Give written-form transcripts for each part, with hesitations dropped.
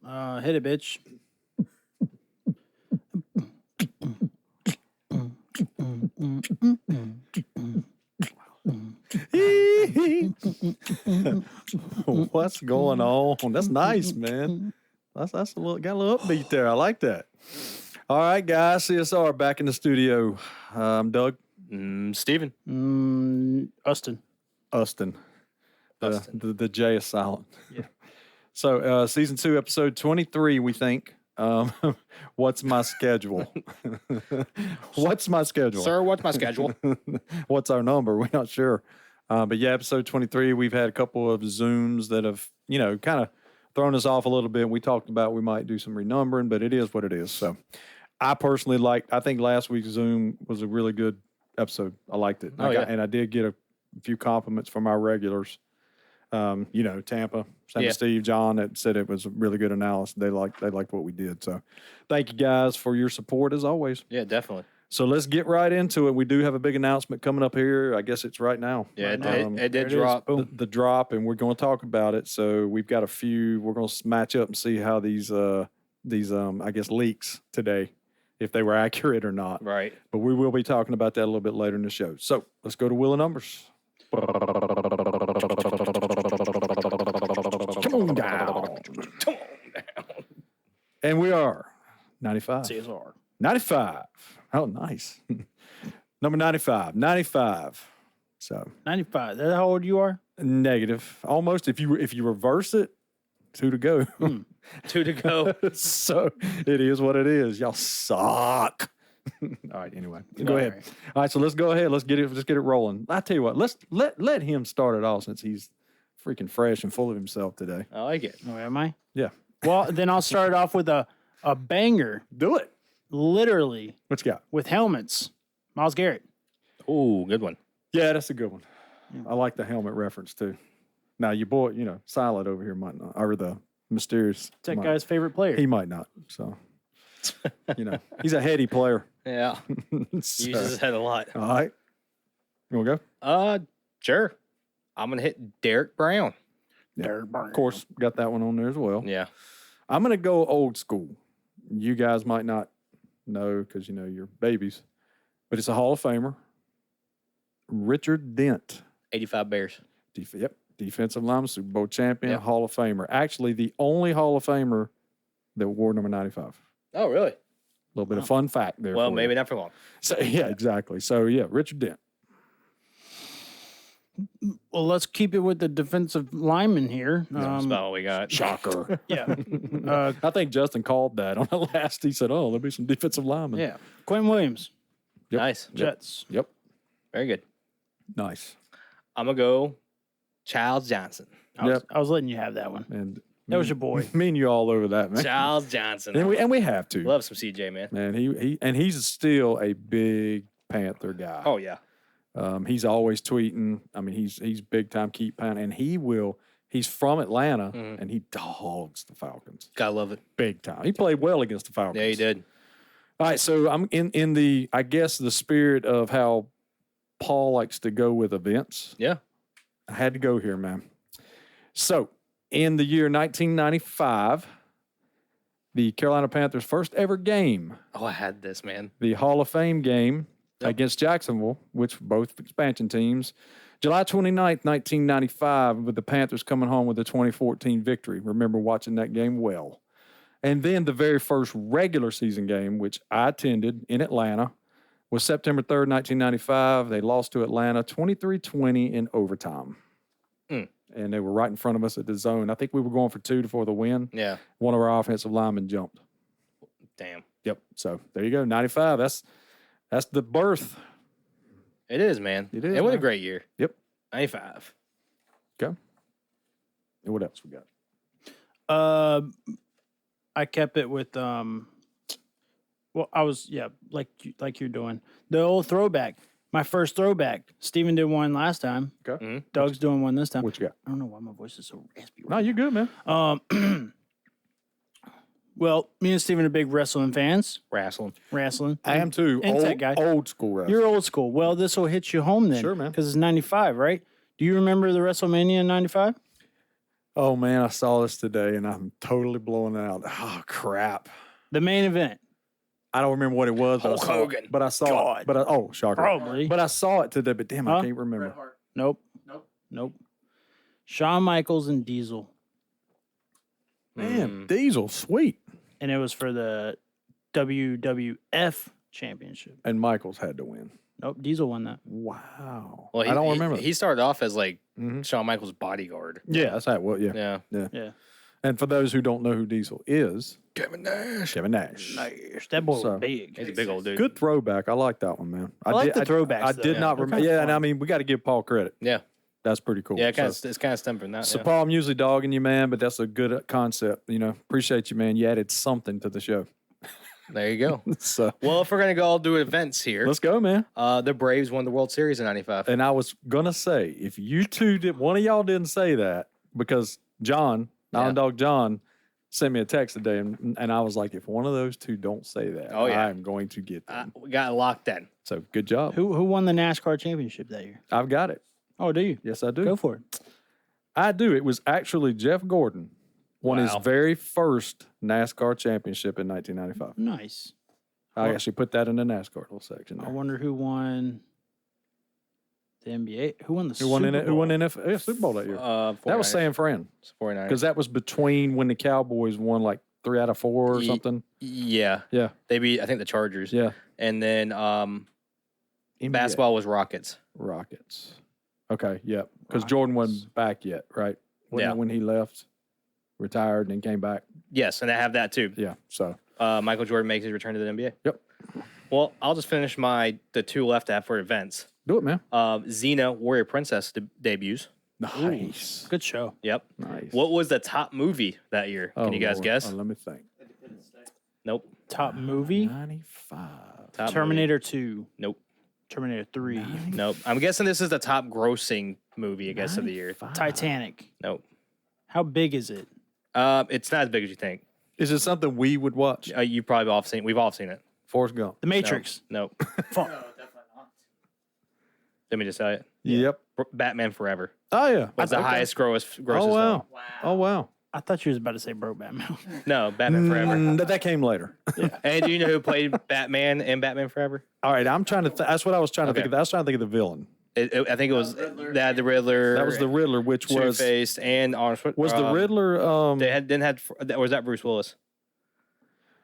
Hit it, bitch. What's going on? That's nice, man. That's a little got a little upbeat there. I like that. All right, guys. CSR back in the studio. I'm Doug. Steven. Ustin. Ustin. The J is silent. Yeah. So season 2, episode 23, we think. What's my schedule? What's my schedule? Sir, what's my schedule? What's our number? We're not sure. But yeah, episode 23, we've had a couple of Zooms that have, kind of thrown us off a little bit. We talked about we might do some renumbering, but it is what it is. So I personally I think last week's Zoom was a really good episode. I liked it. And I did get a few compliments from our regulars. Tampa, Steve, John, that said it was a really good analysis. They liked what we did. So thank you guys for your support as always. Yeah, definitely. So let's get right into it. We do have a big announcement coming up here. I guess it's right now. Yeah, it did drop. The drop, and we're going to talk about it. So we've got a few. We're going to match up and see how these I guess leaks today, if they were accurate or not. Right. But we will be talking about that a little bit later in the show. So let's go to Wheel of Numbers. Come on down. And we are 95. CSR. 95. Oh, nice. Number 95. 95. So 95. That's how old you are? negative. Almost. If you reverse it, 2 to go. 2 to go. So it is what it is. Y'all suck. All right. Anyway, go ahead. Right. All right. So let's go ahead. Let's get it rolling. I tell you what. Let's let him start it off since he's freaking fresh and full of himself today. I like it. Oh, am I? Yeah. Well, then I'll start it off with a banger, Do it. literally, What you got? with helmets. Myles Garrett. Ooh, good one. Yeah, that's a good one. I like the helmet reference too. Now your boy, Silent over here might not, or the mysterious. That guy's favorite player. He might not. So, he's a heady player. Yeah. So, Uses his head a lot. all right. You want to go? Sure. I'm going to hit Derek Brown. Of course, got that one on there as well. Yeah. I'm going to go old school. You guys might not know because, you're babies, but it's a Hall of Famer. Richard Dent. 85 Bears. Defensive lineman, Super Bowl champion, Yep. Hall of Famer. Actually, the only Hall of Famer that wore number 95. Oh, really? A little bit of fun fact there. Well, for maybe you. not for long. So, yeah, exactly. So, yeah, Richard Dent. Well, let's keep it with the defensive lineman here. That's about all we got. Shocker. Yeah. I think Justin called that on the last. He said, "Oh, there'll be some defensive linemen." Yeah. Quentin Williams. Yep. Nice. Jets. Yep. Very good. Nice. I'm going to go Charles Johnson. Yep. I was letting you have that one. And That was your boy. Me and you all over that, man. Charles Johnson. And we have to. Love some CJ, man. Man, he's still a big Panther guy. Oh, yeah. He's always tweeting. I mean, he's big time keep pounding, and he's from Atlanta, and he dogs the Falcons. Gotta love it. Big time. He played well against the Falcons. Yeah, he did. All right, so I'm in the, I guess, the spirit of how Paul likes to go with events. Yeah. I had to go here, man. So in the year 1995, the Carolina Panthers' first ever game, Oh, I had this, man. the Hall of Fame game Yep. against Jacksonville, which both expansion teams, July 29th, 1995, with the Panthers coming home with a 2014 victory. Remember watching that game well. And then the very first regular season game, which I attended in Atlanta, was September 3rd, 1995. They lost to Atlanta 23-20 in overtime. And they were right in front of us at the zone. I think we were going for 2 for the win. Yeah. One of our offensive linemen jumped. Damn. Yep. So there you go. 95. That's the birth. It is, man. It is, It was a man. great year. Yep. 95. Okay. And what else we got? I kept it with well, I was like you're doing the old throwback. My first throwback. Steven did one last time. Okay. Doug's doing one this time. What you got? I don't know why my voice is so raspy. No, you're good, man. Well, me and Steven are big wrestling fans. Wrestling. I am too. Inside guy. Old school wrestling. You're old school. Well, this will hit you home then. Sure, man. Because it's 95, right? Do you remember the WrestleMania in 95? Oh man, I saw this today and I'm totally blowing it out. Oh crap. The main event, I don't remember what it was, but Hulk I saw Hogan. it. But I saw God. it. But oh, shocker. probably. But I saw it today, but damn, Huh? I can't remember. Nope. Nope. Shawn Michaels and Diesel, Man, Diesel, sweet. and it was for the WWF Championship. And Michaels had to win. Nope, Diesel won that. Wow. Well, I don't remember. He started off as like Mhm. Shawn Michaels' bodyguard. Yeah, that's how it was. Yeah. Yeah. Yeah, And for those who don't know who Diesel is, Kevin Nash. Kevin Nash. nice. That boy So- was big. He's a big old dude. Good throwback. I like that one, man. I like did- the throwbacks. I though. did not They're remember. kinda Yeah, and fun. I mean, we got to give Paul credit. Yeah. That's pretty cool. Yeah, So- it's kind of stemming from that. So, yeah. Paul, I'm usually dogging you, man, but that's a good concept. You know, appreciate you, man. You added something to the show. There you go. So Well, if we're gonna go all do events here, let's go, man. the Braves won the World Series in '95. And I was gonna say, if you two did, one of y'all didn't say that because John, Yeah. Dog John, sent me a text today, and I was like, if one of those two don't say that, Oh, yeah. I'm going to get them. We got it locked in. So good job. Who won the NASCAR championship that year? I've got it. Oh, do you? Yes, I do. Go for it. I do. It was actually Jeff Gordon won his Wow. very first NASCAR championship in 1995. Nice. I Well- actually put that in the NASCAR little section I there. wonder who won the NBA. Who won the Who won in Super it? Who won Bowl? NFL Super Bowl that year? That was 49ers. San Fran 49. because that was between when the Cowboys won like 3 out of 4 or Ye- something. Yeah. Yeah, They beat, I think, the Chargers. yeah. And then NBA. basketball was Rockets. Rockets. Okay, yeah. Because Jordan Rockets. wasn't back yet, right? Wasn't Yeah. that when he left, retired, and then came back? Yes, and I have that too. Yeah. So Michael Jordan makes his return to the NBA. Yep. Well, I'll just finish the two left I have for events. do it, man. Xena Warrior Princess debuts. Nice. Good show. Yep. Nice. What was the top movie that year? Can Oh, you guys Lord. guess? Let me think. Nope. Top movie: 95. Top Terminator 2, Movie. Nope. Terminator 3, Nope. I'm guessing this is the top grossing movie, I guess, of the year. 95. Titanic. Nope. How big is it? It's not as big as you think. Is it something we would watch? You probably all seen. We've all seen it. Forrest Gump. The Matrix. Nope. Fuck. Let me just tell you. Yep. Batman Forever Oh yeah. was the Okay. highest grossest Oh wow. film. Oh wow. I thought you was about to say Brokeback Mountain. No, Batman Forever. That came later. And do you know who played Batman in Batman Forever? All right, I'm trying to. That's what I was trying to think Okay. of. I was trying to think of the villain. I think it was the Riddler. That was the Riddler, which Two was Face and Arnold. was the Riddler. They didn't have. Or was that Bruce Willis?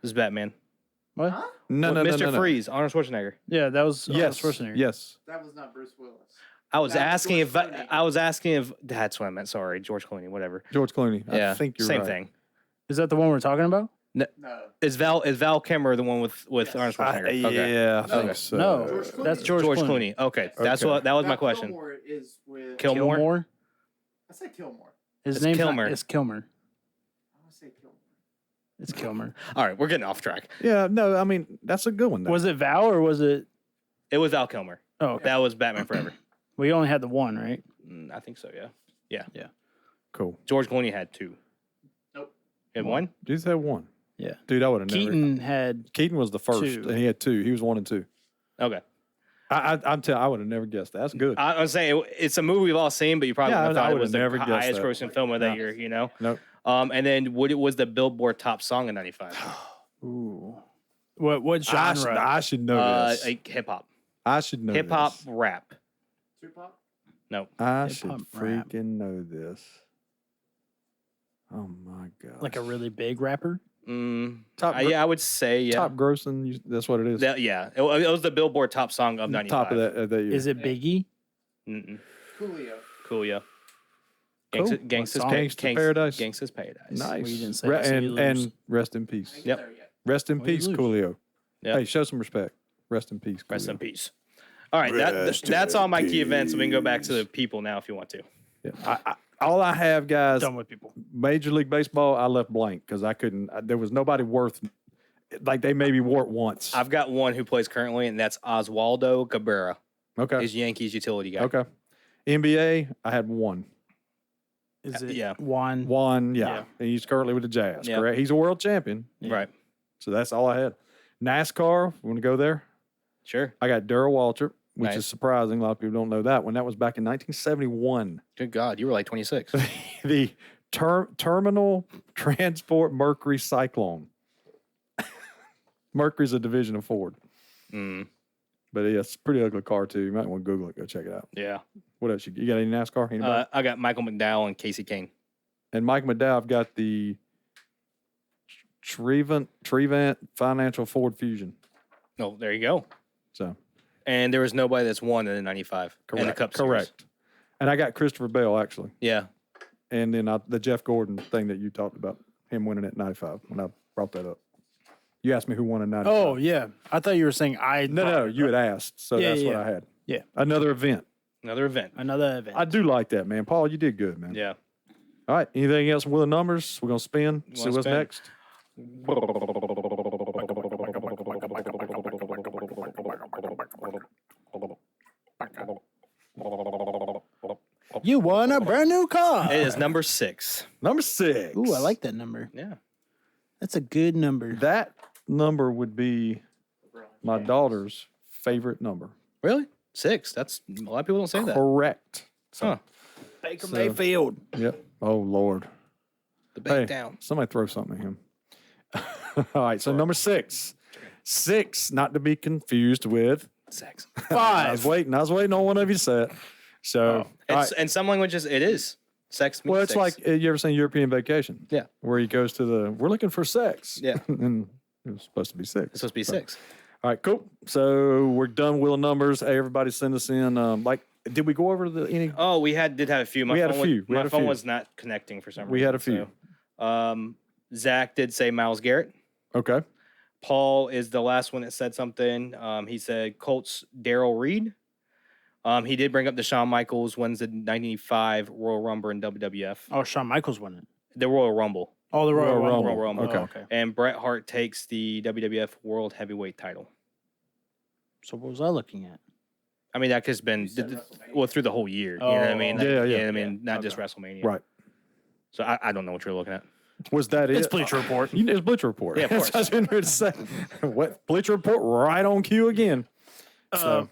This is Batman. What? no, no, no, Mr. no, no. Freeze, Arnold Schwarzenegger. Yeah, that was Yes, Schwarzenegger. yes. That was not Bruce Willis. I was That's asking George if Clooney. I was asking if that's what I meant. Sorry, George Clooney. Whatever. George Clooney. Yeah, I think you're same right. thing. Is that the one we're talking about? No. Is Val Kilmer the one with Arnold Schwarzenegger? Okay. Yeah, I think Okay. so. No, George Clooney. that's George, George Clooney. Clooney. Okay, that's Okay. what that was my Val question. Kilmer is with. Kilmore? I said Kilmore. His It's name's Kilmer. It's Kilmer. I want to say Kilmore. It's Kilmer. All right, we're getting off track. Yeah, no, I mean that's a good one. Though. Was it Val or was it? It was Val Kilmer. Oh, okay. That was Batman Forever. We only had the one, right? I think so. Yeah. cool? George Clooney had two. Nope. He had one. Dude had one. Yeah. Dude, I would have never. Keaton had. Keaton was the first, Two. and he had 2. He was 1 and 2. Okay. I would have never guessed that. That's good. I was saying it's a movie we've all seen, but you probably Yeah, wouldn't I have thought it would've was the never guessed highest that. grossing film of that No. year. You know. Nope. And then what was the Billboard top song in '95? Ooh. What genre? I should know this. Like hip hop, I should know hip hop, this. rap. Tupac? No. I Hip should hop rap. freaking know this. Oh my god! Like a really big rapper? top, Yeah, I would say yeah. top grossing. That's what it is. Yeah, it was the Billboard top song of '95. Top of that year. Is it Biggie? Mm-mm. Coolio. Cool, yeah. Cool. Gangsta's, song? Gangsta's Paradise. Gangsta's Paradise. Nice. Well, you didn't say that, so you and lose. rest in peace. I ain't Yep. there yet. Rest in Well, you peace, lose. Coolio. Yep. Hey, show some respect. Rest in peace. Rest in Coolio. peace. All right, Rest that's all my in key events. We can go back to peace. the people now if you want to. Yeah. All I have, guys, Done with people. Major League Baseball, I left blank because I couldn't. There was nobody worth. Like they maybe wore it once. I've got one who plays currently, and that's Oswaldo Cabrera. Okay. He's Yankees utility guy. Okay. NBA, I had one. Is it yeah. Juan? One, yeah. Yeah. And he's currently with the Jazz, Yeah. correct? He's a world champion. Yeah. Right. So that's all I had. NASCAR, want to go there? Sure. I got Darrell Waltrip, which Nice. is surprising. A lot of people don't know that one. That was back in 1971. Good God, you were like 26. The Terminal Transport Mercury Cyclone. Mercury's a division of Ford. Mm, But yeah, it's a pretty ugly car too. You might want to Google it. Go check it out. yeah. What else? You got any NASCAR? Anybody? I got Michael McDowell and Casey Kane. And Mike McDowell, I've got the Trevant Financial Ford Fusion. Oh, there you go. So And there was nobody that's won in the 95 in the Cup Series. correct. And I got Christopher Bell actually. Yeah. And then the Jeff Gordon thing that you talked about, him winning at 95 when I brought that up. You asked me who won in 95. Oh yeah, I thought you were saying I. No, you had asked. So Yeah, that's what yeah. I had. Yeah. Another event. Another event. Another event. I do like that, man. Paul, you did good, man. Yeah. All right. Anything else with the numbers? We're going to spin, see wanna what's spin? next. You won a brand new car. It is number 6. Number 6. Ooh, I like that number. Yeah. That's a good number. That number would be my daughter's favorite number. Really? 6. That's a lot of people don't say that. Correct. Huh. Baker So- Mayfield. Yep. Oh, Lord. The Hey, big down. somebody throw something at him. All right. So number 6. 6, not to be confused with. 6. I was waiting on one of you to say it. So, all right. It's, in some languages, it is. Sex means Well, it's six. like you ever seen European Vacation? Yeah. Where he goes to we're looking for sex. Yeah. And it was supposed to be 6. It's supposed to be So, 6. All right, cool. So we're done with the numbers. Hey, everybody send us in. Did we go over any? Oh, we did have a few. My We had a phone few. We My had a phone few. was not connecting for some reason. We had a few. So, Zach did say Myles Garrett. Okay. Paul is the last one that said something. He said Colts Daryl Reed. He did bring up the Shawn Michaels wins the 95 Royal Rumble in WWF. Oh, Shawn Michaels won it. The Royal Rumble. Oh, the Royal Royal Rumble. Royal Rumble. Okay. Oh, okay. And Bret Hart takes the WWF World Heavyweight title. So what was I looking at? I mean, that has been through the whole year. You know what I mean? Oh, yeah. I mean, not just Okay. WrestleMania. Right. So I don't know what you're looking at. Was that It's it? Bleacher Report. It's Bleacher Report. Yeah, of That's what I was getting ready to say. What? Bleacher Report right on cue again. So,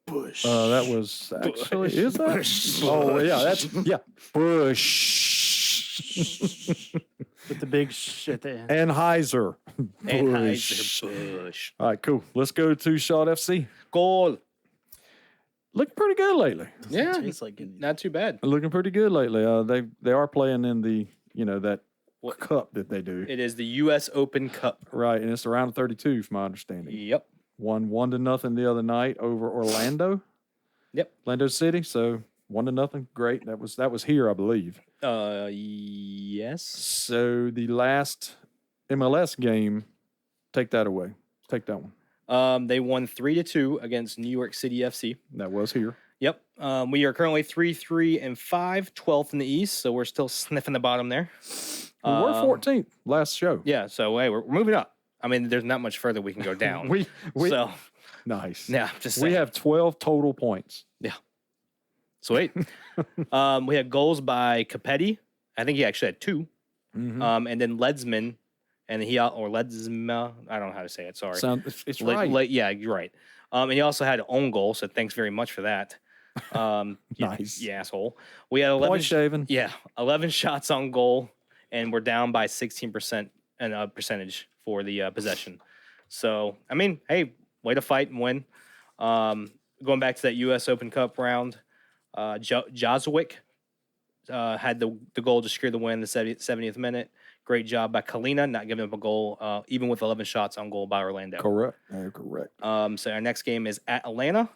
Bush. that was actually, is that? Bush. Oh, yeah, Bush. With the big shit there. Anheuser. Anheuser-Busch. All right, cool. Let's go to Shot FC. Goal. Looking pretty good lately. Yeah, Tastes like it. not too bad. Looking pretty good lately. They are playing in the that What- cup that they do. It is the U.S. Open Cup. Right, and it's around 32, from my understanding. Yep. Won 1-0 the other night over Orlando. Yep. Orlando City. So 1-0. Great. That was here, I believe. Yes. So the last MLS game, take that away. Take that one. They won 3-2 against New York City FC. That was here. Yep. We are currently 3-3-5, 12th in the East, so we're still sniffing the bottom there. We were 14th last show. Yeah. So hey, we're moving up. I mean, there's not much further we can go down. We so nice. yeah, just We saying. have 12 total points. Sweet. We had goals by Capetti. I think he actually had 2. Mhm. And then Ledsman, and Ledsma. I don't know how to say it. Sorry. It's right. Yeah, you're right. And he also had an own goal, so thanks very much for that. Nice. You asshole. We had 11. Point shaving. Yeah, 11 shots on goal, and we're down by 16% and percentage for the possession. So, I mean, hey, way to fight and win. Going back to that U.S. Open Cup round, Jozwick had the goal to secure the win in the 70th minute. Great job by Kalina, not giving up a goal, even with 11 shots on goal by Orlando. Correct. Correct. So our next game is at Atlanta,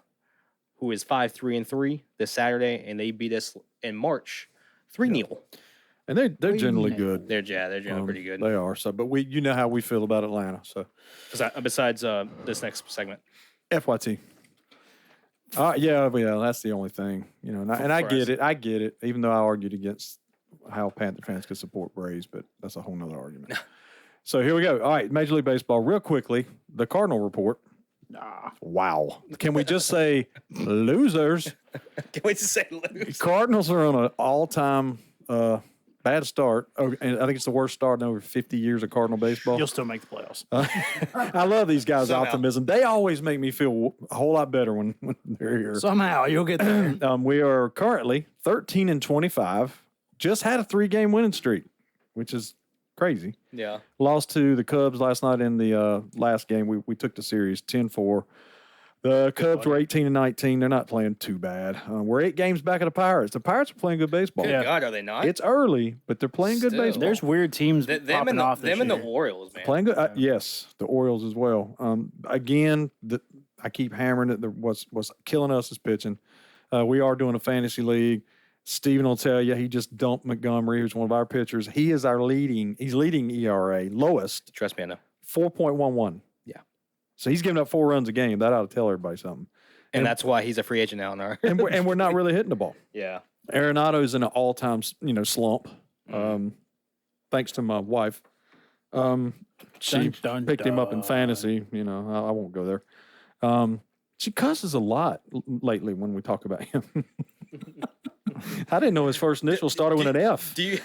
who is 5-3-3 this Saturday, and they beat us in March 3-0. And they're generally good. They're generally pretty good. They are. So, but you know how we feel about Atlanta. So, Besides this next segment. FYT. Yeah, that's the only thing, and I For get us. it. I get it. Even though I argued against how Panther fans could support Braves, but that's a whole nother argument. So here we go. All right, Major League Baseball, real quickly, the Cardinal report. Nah. Wow. Can we just say losers? Can't wait to say lose. Cardinals are on an all-time bad start. Oh, and I think it's the worst start in over 50 years of Cardinal baseball. You'll still make the playoffs. I love these guys' Somehow. optimism. They always make me feel a whole lot better when they're here. Somehow you'll get there. We are currently 13-25, just had a 3-game winning streak, which is crazy. Yeah. Lost to the Cubs last night in the last game. We took the series 10-4. The Cubs were 18-19. They're not playing too bad. We're 8 games back of the Pirates. The Pirates are playing good baseball. Good Yeah. God, are they not? It's early, but they're playing good Still. baseball. There's weird teams them popping and the, off this them and the year. Orioles, man. Playing good. Yes, the Orioles as well. Again, I keep hammering it. What's killing us is pitching. We are doing a fantasy league. Steven will tell you he just dumped Montgomery, who's one of our pitchers. He is our leading. He's leading ERA, lowest, Trust me, I know. 4.11. Yeah. So he's giving up 4 runs a game. That ought to tell everybody something. And that's why he's a free agent now in our. And we're not really hitting the ball. Yeah. Arenado's in an all-time slump. Thanks to my wife. She Dun, picked him up in dun. fantasy. I won't go there. She cusses a lot lately when we talk about him. I didn't know his first initial started with an F. Do you?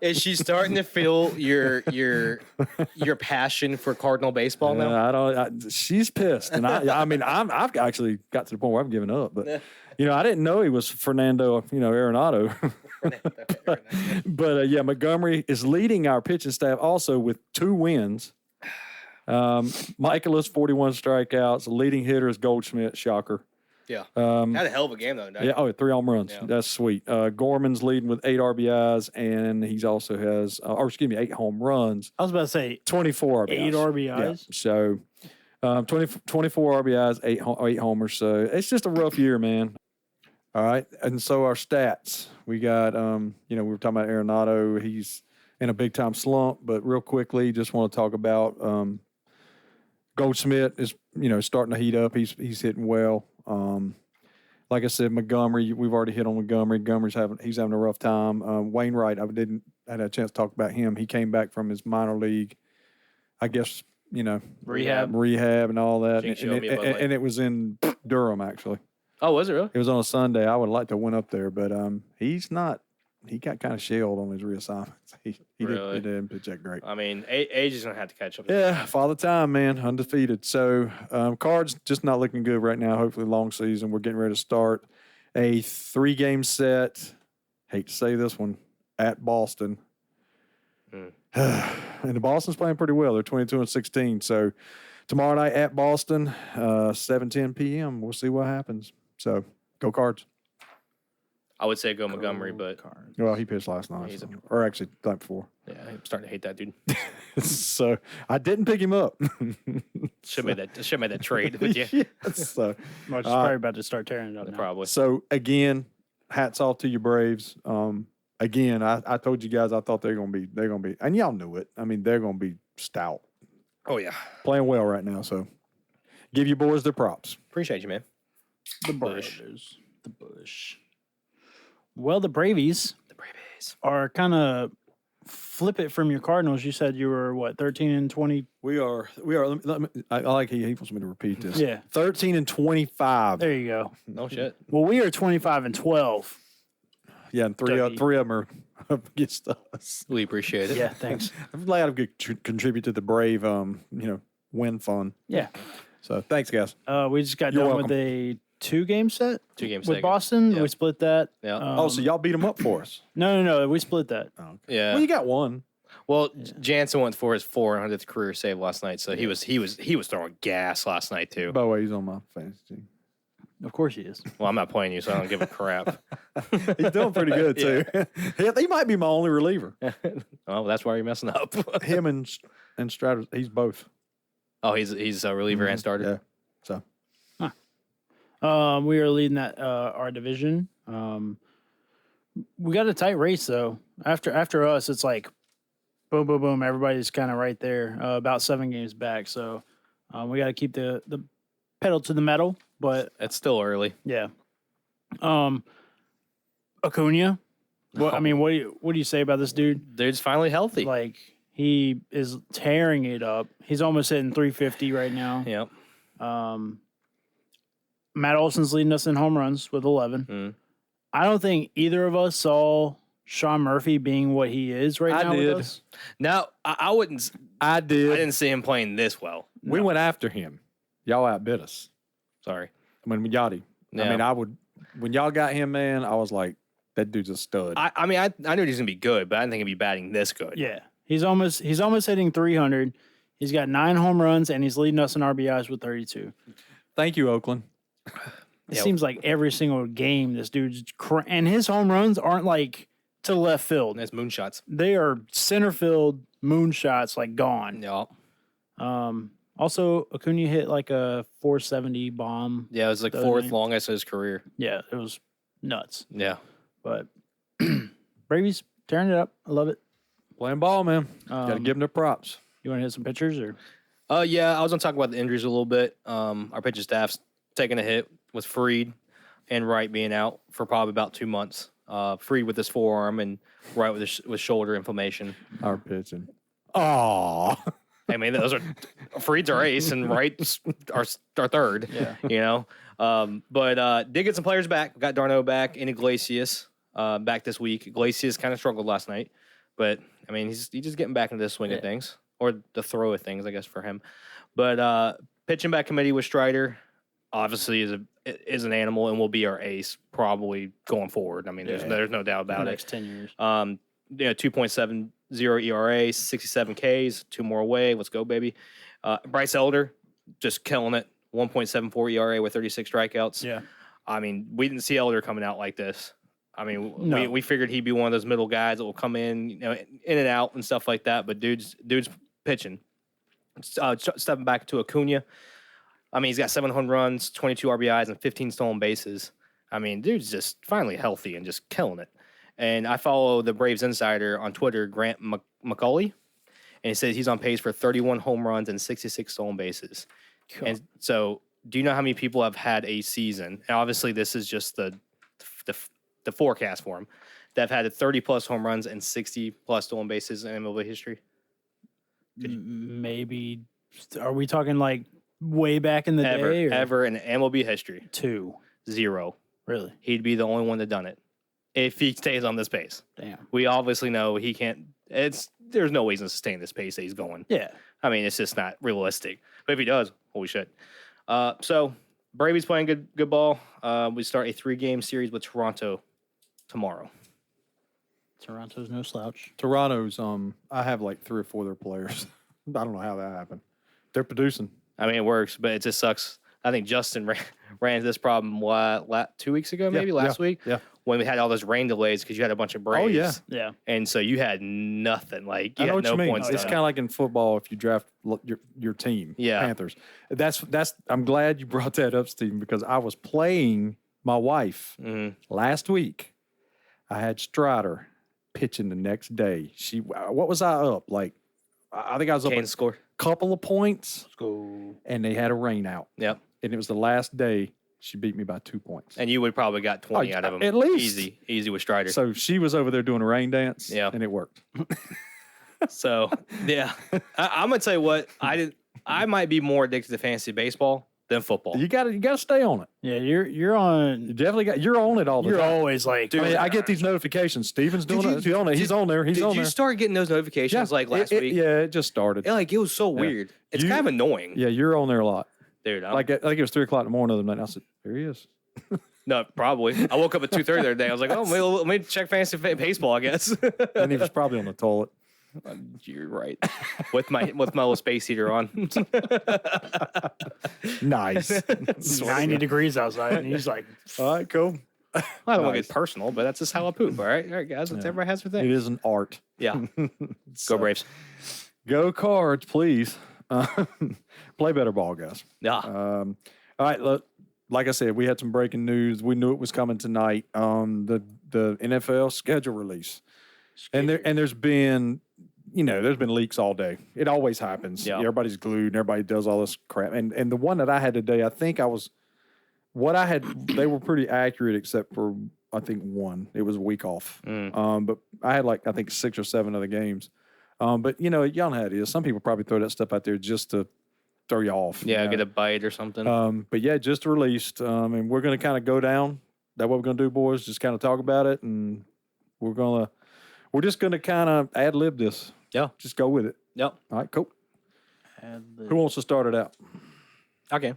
Is she starting to feel your passion for Cardinal baseball now? She's pissed, and I've actually got to the point where I've given up. But I didn't know he was Fernando, Arenado. But Montgomery is leading our pitching staff also with 2 wins. Michaelis 41 strikeouts. Leading hitter is Goldschmidt. Shocker. Yeah. Had a hell of a game though. Didn't he? Yeah. 3 home runs. Yeah. That's sweet. Gorman's leading with 8 RBIs, and he's also has, 8 home runs. I was about to say 24 RBIs. 8 RBIs. Yeah. So, 24 RBIs, 8 homers. So it's just a rough year, man. All right. And so our stats, we got, we were talking about Arenado. He's in a big time slump, but real quickly, just want to talk about, Goldschmidt is, starting to heat up. He's hitting well. Like I said, Montgomery, we've already hit on Montgomery. He's having a rough time. Wainwright, I had a chance to talk about him. He came back from his minor league, I guess, Rehab. and all that. Jake showed me about, And it was in Durham, actually. Oh, was it really? It was on a Sunday. I would like to went up there, but he's not. He got kind of shelled on his reassignments. He Really? didn't pitch that great. I mean, age is gonna have to catch up. Yeah, Father Time, man, undefeated. So, Cards just not looking good right now. Hopefully, long season. We're getting ready to start a 3-game set. Hate to say this one at Boston, and the Boston's playing pretty well. They're 22-16. So, tomorrow night at Boston, 7:10 p.m. We'll see what happens. So, go Cards. I would say go Montgomery, but Well, he pitched last night, He's a- or actually the night before. yeah, I'm starting to hate that dude. So I didn't pick him up. Should have made that trade with you. Yes, so, Well, she's probably about to start tearing it up now. Probably. so again, hats off to your Braves. Again, I told you guys I thought they're gonna be, and y'all knew it. I mean, they're gonna be stout, Oh yeah. playing well right now. So give you boys their props. Appreciate you, man. The Bush. The Bush. Well, the Bravies The Braves. are kind of flip it from your Cardinals. You said you were, 13-20? We are. I like he wants me to repeat this. Yeah. 13-25. There you go. No shit. Well, we are 25-12. Yeah, and three of them are up against us. We appreciate it. Yeah, thanks. I'm glad I could contribute to the Brave, win fund. Yeah. So thanks, guys. We just got You're done welcome. with a 2-game set 2 games with Boston. Yeah. We split that. Yeah. So y'all beat them up for us. No. We split that. Yeah. Well, you got one. Well, Jansen went for his 400th career save last night, so he was throwing gas last night too. By the way, he's on my fantasy team. Of course he is. Well, I'm not playing you, so I don't give a crap. He's doing pretty good too. He might be my only reliever. Oh, that's why you're messing up. Him and Stratus, he's both. Oh, he's a reliever and starter. Yeah. So We are leading that our division. We got a tight race though. After us, it's like boom, boom, boom. Everybody's kind of right there, about 7 games back. So we got to keep the pedal to the metal. But It's still early. yeah, Acuna. What do you say about this dude? Dude's finally healthy. Like he is tearing it up. He's almost hitting 350 right now. Yep. Matt Olson's leading us in home runs with 11. Mm. I don't think either of us saw Sean Murphy being what he is right I now did. with us. Now, I wouldn't. I I did. didn't see him playing this well. We went after him. Y'all outbid us. Sorry. I mean, Yachty. Yeah. I mean, when y'all got him, man, I was like, That dude's a stud. I mean, I knew he was gonna be good, but I didn't think he'd be batting this good. Yeah, he's almost hitting 300. He's got 9 home runs and he's leading us in RBIs with 32. Thank you, Oakland. It Yeah. seems like every single game this dude's and his home runs aren't like to left field. Nice moonshots. They are center field moonshots like gone. Yeah. Also, Acuna hit like a 470 bomb. Yeah, it was like The other 4th night. longest of his career. Yeah, it was nuts. Yeah. But Bravy's tearing it up. I love it. Playing ball, man. Got to Um, give him their props. You want to hit some pictures or? Yeah, I was gonna talk about the injuries a little bit. Our pitching staff's taking a hit with Freed and Wright being out for probably about 2 months. Freed with his forearm and Wright with shoulder inflammation. Our pitching. Oh, I mean, those are Freed's our ace and Wright's our third. Yeah. You know, but did get some players back. Got Darno back and Iglesias back this week. Iglesias kind of struggled last night, but I mean, he's just getting back into the swing of things or the throw of things, I guess, for him. But pitching back committee with Strider obviously is an animal and will be our ace probably going forward. I mean, there's no doubt The about it. next 10 years. 2.70 ERA, 67 Ks, 2 more away. Let's go, baby. Bryce Elder, just killing it. 1.74 ERA with 36 strikeouts. Yeah. I mean, we didn't see Elder coming out like this. I mean, No. we figured he'd be one of those middle guys that will come in, you know, in and out and stuff like that. But dude's pitching. Stepping back to Acuna. I mean, he's got 7 home runs, 22 RBIs, and 15 stolen bases. I mean, dude's just finally healthy and just killing it. And I follow the Braves insider on Twitter, Grant McCauley, and he says he's on pace for 31 home runs and 66 stolen bases. And so, do you know how many people have had a season? And obviously, this is just the forecast for him that have had 30 plus home runs and 60 plus stolen bases in MLB history. Maybe. Are we talking like way back in the day? Or? Ever in MLB history, 2. 0. Really? He'd be the only one that done it if he stays on this pace. Damn. We obviously know he can't. There's no way he's gonna sustain this pace that he's going. Yeah. I mean, it's just not realistic. But if he does, holy shit. So Bravy's playing good ball. We start a 3-game series with Toronto tomorrow. Toronto's no slouch. Toronto's. I have like 3 or 4 of their players. I don't know how that happened. They're producing. I mean, it works, but it just sucks. I think Justin ran into this problem 2 weeks ago, maybe last week, Yeah. when we had all those rain delays because you had a bunch of Braves. Oh yeah. Yeah. And so you had nothing. Like, you I know had what no you mean. points. It's done. kind of like in football if you draft your team, Yeah. Panthers. That's. I'm glad you brought that up, Stephen, because I was playing my wife Mhm. last week. I had Strider pitching the next day. What was I up? Like, I think I was up Kane's a score. couple of points, Let's go. and they had a rain out, Yep. and it was the last day. She beat me by 2 points. And you would probably got 20 out of him. at least. Easy with Strider. So she was over there doing a rain dance, Yeah. and it worked. So yeah, I'm gonna tell you what I might be more addicted to fantasy baseball than football. You got to stay on it. Yeah, you're You on. definitely you're on it all the You're time. always like, I mean, I get these notifications. Steven's doing it. He's on it. He's on there. He's Did on you there. start getting those notifications like last week? Yeah, it just started. It was so weird. It's You- kind of annoying, Yeah, you're on there a lot. dude. Like it was 3:00 in the morning the other night. And I said, "There he is." No, probably. I woke up at 2:30 the other day. I was like, oh, let me check fantasy baseball, I guess. And he was probably on the toilet. You're right. With my little space heater on. Nice. 90 degrees outside, and he's like, All right, cool. I don't want to Nice. get personal, but that's just how I poop. All right, guys. That's everybody has their It thing. is an art. Yeah. So, Go Braves. Go Cards, please. Play better ball, guys. Yeah. All right, look. Like I said, we had some breaking news. We knew it was coming tonight. The NFL schedule release, and there's been, there's been leaks all day. It always happens. Yeah. Everybody's glued, and everybody does all this crap. And the one that I had today, I think they were pretty accurate, except for I think one. It was a week off. But I had I think 6 or 7 other games. But y'all know how it is. Some people probably throw that stuff out there just to throw you off. Yeah, you know? get a bite or something. But yeah, just released. And we're going to kind of go down. That's what we're going to do, boys. Just kind of talk about it, and we're just going to kind of ad lib this. Yeah. Just go with it. Yep. All right, cool. and Who wants to start it out? Okay.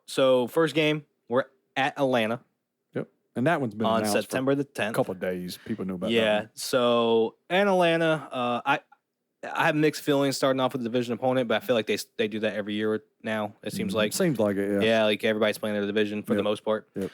So first game, we're at Atlanta. Yep. And that one's been on announced September the for a 10th. couple of days. People knew about that. Yeah. one. So in Atlanta, I have mixed feelings starting off with a division opponent, but I feel like they do that every year now. It seems like Seems like it, yeah. yeah, like everybody's playing their division for the Yep. most part. Yep.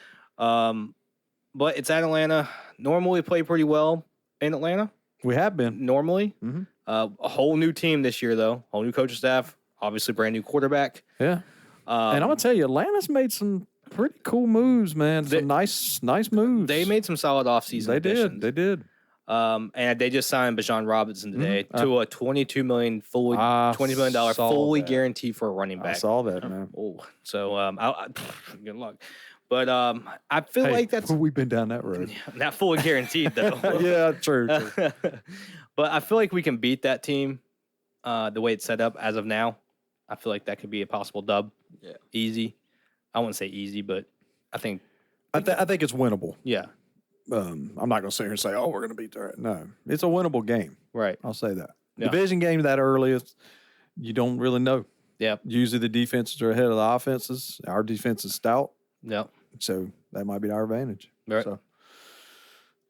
But it's at Atlanta. Normally play pretty well in Atlanta. We have been. Normally, Mhm. A whole new team this year though, whole new coaching staff, obviously brand new quarterback. Yeah. And I'm gonna tell you, Atlanta's made some pretty cool moves, man. Some nice moves. They made some solid offseason They additions. did. They did. And they just signed Bijan Robinson today Mhm. to a $22 million $20 million saw fully that. guarantee for a running I back. saw that, man. Oh, so good luck. But I feel Hey, like that's we've been down that road. not fully guaranteed though. Yeah, true. But I feel like we can beat that team the way it's set up as of now. I feel like that could be a possible dub. Yeah. Easy. I wouldn't say easy, but I think I think it's winnable. yeah. I'm not going to sit here and say, "Oh, we're going to beat that." No, it's a winnable game. Right. I'll say that. Yeah. Division game that early, you don't really know. Yep. Usually the defenses are ahead of the offenses. Our defense is stout, Yep. so that might be our advantage. Right. So,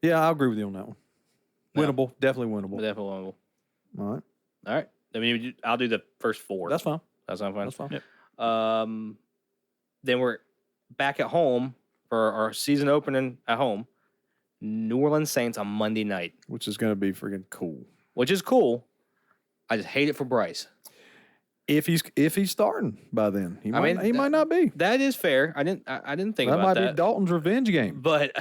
yeah, I'll agree with you on that one. Yeah. Winnable, definitely winnable. Definitely winnable. All right, All right. I mean, I'll do the first four. that's fine. That sounds fine. That's fine. Yep. Then we're back at home for our season opening at home. New Orleans Saints on Monday night, Which is going to be freaking cool. which is cool. I just hate it for Bryce. If he's starting by then, he I mean, might not be. That is fair. I didn't think That about might that. be Dalton's revenge game. But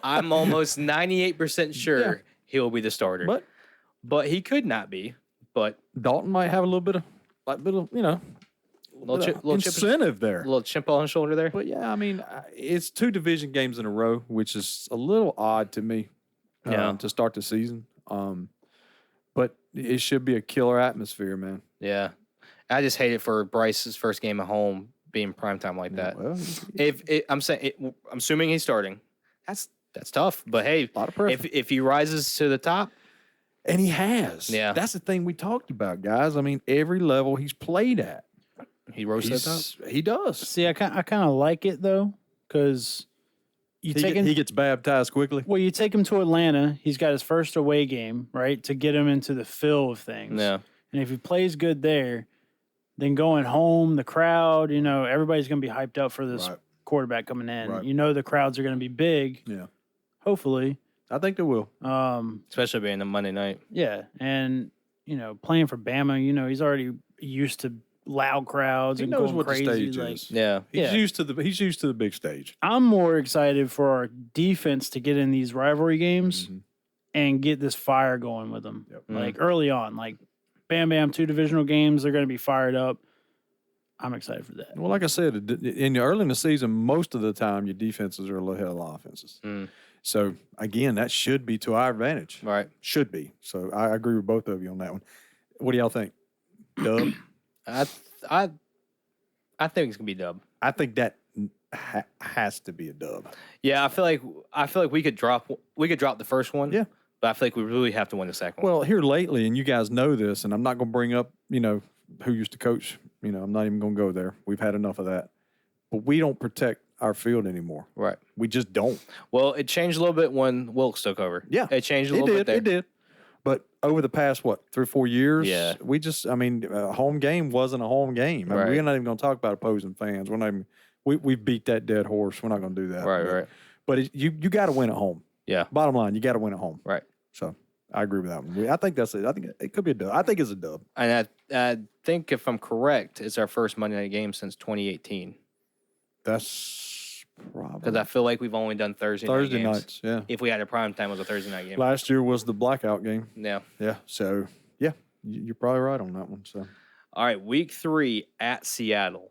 I'm almost 98% sure he'll be the starter. But He could not be. But Dalton might have a little bit of little chip, incentive there. little chip on his shoulder there. But yeah, I mean, it's 2 division games in a row, which is a little odd to me. Yeah. To start the season. But it should be a killer atmosphere, man. Yeah. I just hate it for Bryce's first game at home being primetime like that. Well, I'm assuming he's starting. That's tough. But hey, a lot of pressure. if he rises to the top, And he has. Yeah. That's the thing we talked about, guys. I mean, every level he's played at. he rose to the top. He does. See, I kind of like it though, because you take him. He gets baptized quickly. Well, you take him to Atlanta. He's got his first away game, right, to get him into the feel of things. Yeah. And if he plays good there, then going home, the crowd, everybody's going to be hyped up for this Right. quarterback coming in. Right. The crowds are going to be big. Yeah. Hopefully. I think they will. Especially being a Monday night. Yeah. And, playing for Bama, he's already used to loud crowds He and knows going what crazy. the stage like, is. Yeah. He's Yeah. used to the big stage. I'm more excited for our defense to get in these rivalry games Mhm. and get this fire going with them. Yep. Like early on, like bam, 2 divisional games, they're going to be fired up. I'm excited for that. Well, like I said, in the early in the season, most of the time your defenses are a little ahead of the offenses. Mm. So again, that should be to our advantage. Right. Should be. So I agree with both of you on that one. What do y'all think? Dub? I think it's gonna be dub. I think that has to be a dub. Yeah, I feel like we could drop the first one. Yeah. But I feel like we really have to win the second one. Well, here lately, and you guys know this, and I'm not going to bring up, who used to coach. I'm not even going to go there. We've had enough of that. But we don't protect our field anymore. Right. We just don't. Well, it changed a little bit when Wilkes took over. Yeah. It changed a little bit there. It did. But over the past, 3 or 4 years, Yeah. we just, a home game wasn't a home game. Right. We're not even going to talk about opposing fans. We're not even, we beat that dead horse. We're not going to do that. Right. But you got to win at home. Yeah. Bottom line, you got to win at home. Right. So I agree with that one. I think that's it. I think it could be a dub. I think it's a dub. And I think if I'm correct, it's our first Monday night game since 2018. That's probably Because I feel like we've only done Thursday night games. nights. Yeah. If we had a prime time, it was a Thursday night game. Last year was the blackout game. Yeah. Yeah. So yeah, you're probably right on that one. So All right, week 3 at Seattle.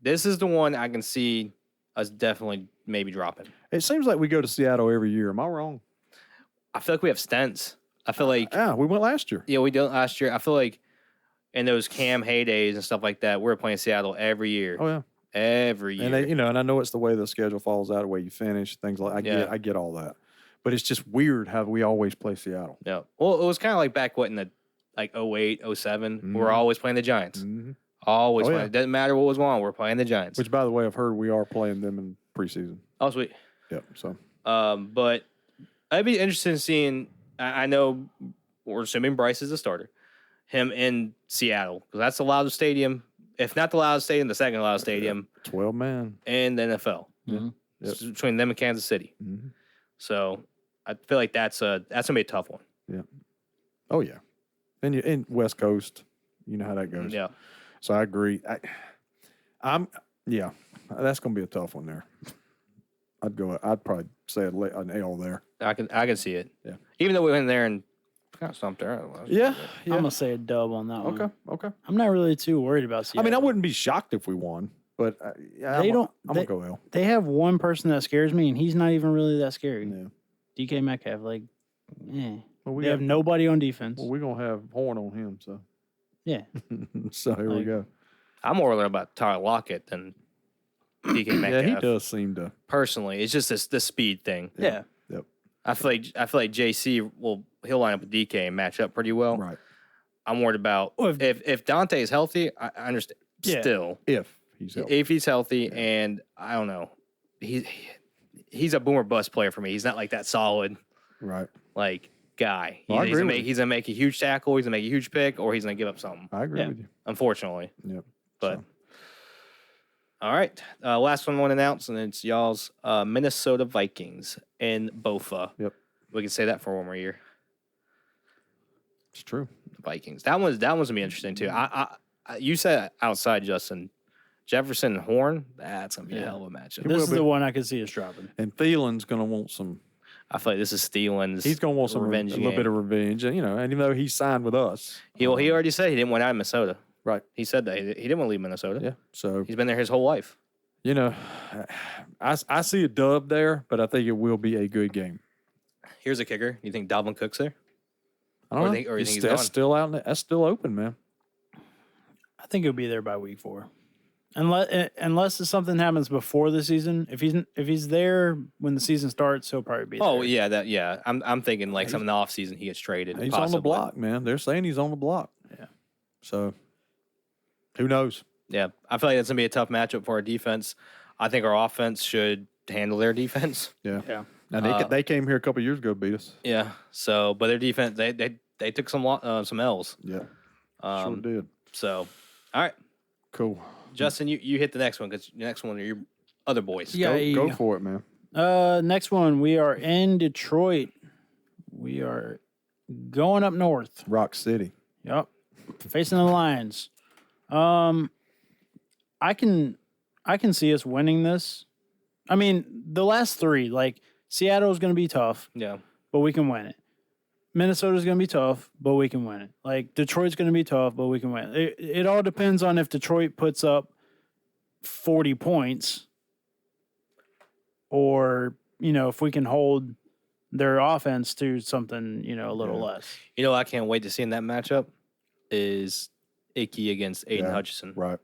This is the one I can see us definitely maybe dropping. it seems like we go to Seattle every year. Am I wrong? I feel like we have stents. I feel like Yeah, we went last year. we did last year. I feel like in those Cam heydays and stuff like that, we're playing Seattle every year. Oh yeah. Every year. And they, and I know it's the way the schedule falls out, the way you finish, things like Yeah. I get all that. But it's just weird how we always play Seattle. Yeah. Well, it was kind of like back in the 08, 07. We're Mhm. always playing the Giants. Mm-hmm. Always Oh, playing. yeah. It doesn't matter what was going on. We're playing the Giants. Which, by the way, I've heard we are playing them in preseason. Oh, sweet. Yep. So But I'd be interested in seeing. I know we're assuming Bryce is the starter. Him in Seattle because that's the loudest stadium, if not the loudest stadium, the second loudest stadium 12 man. in the NFL. Mhm. Yep. It's between them and Kansas City. Mhm. So I feel like that's gonna be a tough one. Oh yeah, and you in West Coast, you know how that goes. Yeah. So I agree. Yeah, that's gonna be a tough one there. I'd probably say an L there. I can see it. Yeah. Even though we went in there and kind of stomped their ass. Yeah, I'm gonna say a dub on that one. Okay. I'm not really too worried about Seattle. I mean, I wouldn't be shocked if we won, but They don't- I'm they- gonna go L. They have one person that scares me, and he's not even really that scary. Yeah. DK Metcalf, like, Well, we they have nobody on defense. Well, we're gonna have Horn on him, so Yeah. so here we Like- go. I'm more worried about Tyler Lockett than DK Yeah, Metcalf. he does seem to. Personally, it's just this speed thing. Yeah. I feel like JC he'll line up with DK and match up pretty well. Right. I'm worried about Well, if Dante is healthy. I understand. Yeah. Still, If he's healthy. if he's healthy, and I don't know, he's a boomer bust player for me. He's not like that solid Right. like guy. Well, I He's agree gonna with make you. he's gonna make a huge tackle. He's gonna make a huge pick, or he's gonna give up something. I agree Yeah. with you. Unfortunately, Yep. but So, all right. Last one I want to announce, and it's y'all's Minnesota Vikings in Bofa. Yep. We can say that for one more year. it's true. Vikings. That one's gonna be interesting too. You said outside, Justin. Jefferson and Horn. That's gonna be a Yeah. hell of a matchup. It This will is be. the one I could see us dropping. And Thielen's gonna want some. I feel like this is Thielens. He's gonna want some revenge a little bit of revenge, and and even though he signed with us, he already said he didn't want out of Minnesota. Right. He said that he didn't want to leave Minnesota. Yeah. So He's been there his whole life. I see a dub there, but I think it will be a good game. Here's a kicker. You think Dalvin Cook's there? I don't Or know. think- or you think he's that's gone? still out. That's still open, man. I think he'll be there by week 4, unless something happens before the season. If he's there when the season starts, he'll probably be. Oh there. yeah. I'm thinking like some in the offseason he gets traded. He's on possibly. the block, man. They're saying he's on the block. Yeah. So who knows? Yeah, I feel like that's gonna be a tough matchup for our defense. I think our offense should handle their defense. Yeah. Yeah. And they came here a couple years ago, beat us. Yeah. So, but their defense, they took some L's. Yeah. Um, Sure did. So, all right, Cool. Justin, you hit the next one because the next one are your other boys. Yeah. Go for it, man. Next one, we are in Detroit. We are going up north. Rock City. Yep. Facing the Lions. I can see us winning this. I mean, the last 3, like Seattle is going to be tough, Yeah. but we can win it. Minnesota's going to be tough, but we can win it. Like Detroit's going to be tough, but we can win it. It all depends on if Detroit puts up 40 points or, if we can hold their offense to something, a little Yeah. less. You know, what I can't wait to see in that matchup is Icky against Aiden Yeah. Hutchinson. Yeah. Right.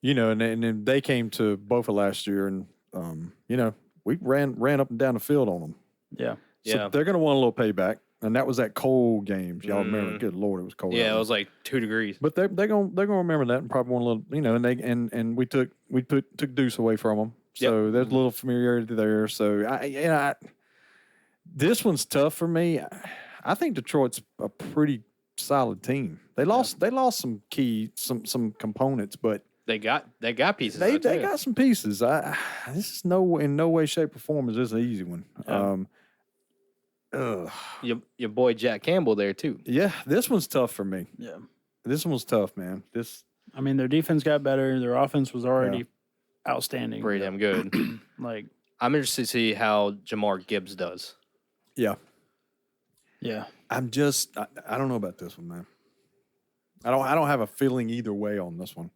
And then they came to Bofa last year, and we ran up and down the field on them. Yeah. So Yeah. they're going to want a little payback, and that was that cold game. Y'all remember? Mhm. Good Lord, it was cold. Yeah, out it there. was like 2 degrees. But they're gonna remember that and probably want a little, and we took Deuce away from them, so there's a little familiarity there. So this one's tough for me. I think Detroit's a pretty solid team. They lost some some components, but They got pieces. they though, too. got some pieces. This is in no way, shape, or form is this an easy one. Yeah. your boy Jack Campbell there too. Yeah, this one's tough for me. Yeah. This one's tough, man. I mean, their defense got better. Their offense was already outstanding. Pretty damn good. Like, I'm interested to see how Jamar Gibbs does. Yeah. yeah. I'm just I don't know about this one, man. I don't have a feeling either way on this one.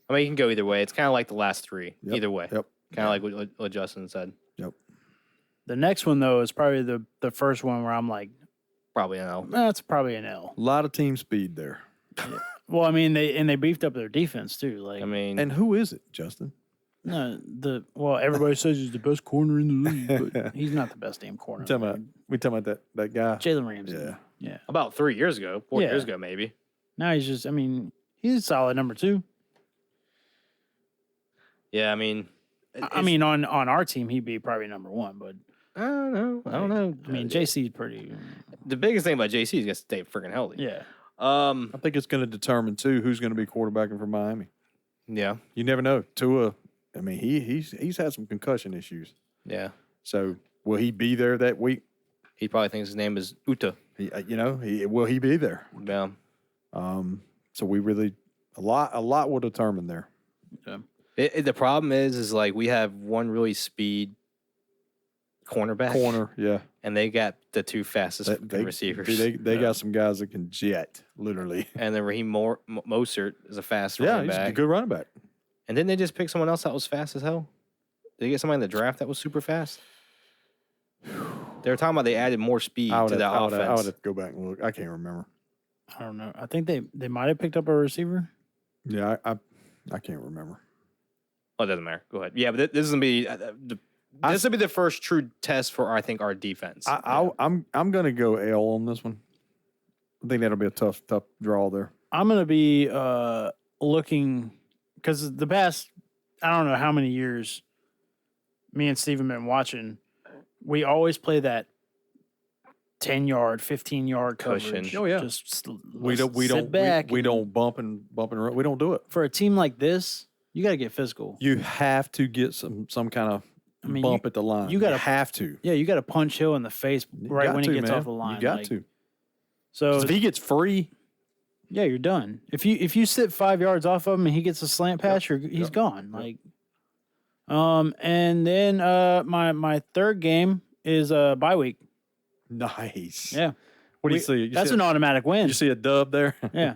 I mean, you can go either way. It's kind of like the last 3. Yep. Either way. Yep. Kind of like what Justin said. Yep. The next one, though, is probably the first one where I'm like, Probably no. that's probably an L. A lot of team speed there. Well, I mean, they beefed up their defense, too. Like, I mean, And who is it, Justin? no, everybody says he's the best corner in the league, but he's not the best damn corner. We talking about that guy. Jalen Ramsey. Yeah. Yeah. about 3 years ago, 4 Yeah. years ago, maybe. Now he's he's a solid number 2. Yeah, I mean, I mean, on our team, he'd be probably number one, but I don't know. I don't know. I mean, JC's pretty. The biggest thing about JC is gonna stay freaking healthy. Yeah. I think it's going to determine too who's going to be quarterbacking for Miami. Yeah. You never know. Tua, I mean, he's had some concussion issues. Yeah. So will he be there that week? He probably thinks his name is Uta. Will he be there? Yeah. So we really a lot will determine there. The problem is like we have one really speed cornerback, Corner, yeah. and they got the two fastest receivers. They got some guys that can jet, literally. And then Raheem Mostert is a fast Yeah, running he's a back. good running back. And then they just pick someone else that was fast as hell. Did they get somebody in the draft that was super fast? They were talking about they added more speed to the I would offense. have to go back and look. I can't remember. I don't know. I think they might have picked up a receiver. Yeah, I can't remember. Oh, it doesn't matter. Go ahead. Yeah, but this is gonna be this will be the first true test for I think our defense. I'm gonna go L on this one. I think that'll be a tough draw there. I'm gonna be looking because the past I don't know how many years me and Steve have been watching. We always play that 10-yard, 15-yard Cushion. coverage. Oh, yeah. Just We don't sit back. we and- don't bump and run. We don't do it. for a team like this. You got to get physical. You have to get some kind of I mean, bump at the line. you gotta- have to. Yeah, you got to punch Hill in the face You right got when to, he gets man. off the line. You got like, to. So 'Cause if he gets free, yeah, you're done. If you sit 5 yards off of him and he gets a slant pass, he's Yep. gone. Like, and then my third game is bye week. nice. Yeah, What do you We- see? that's an automatic win. You see a dub there? Yeah,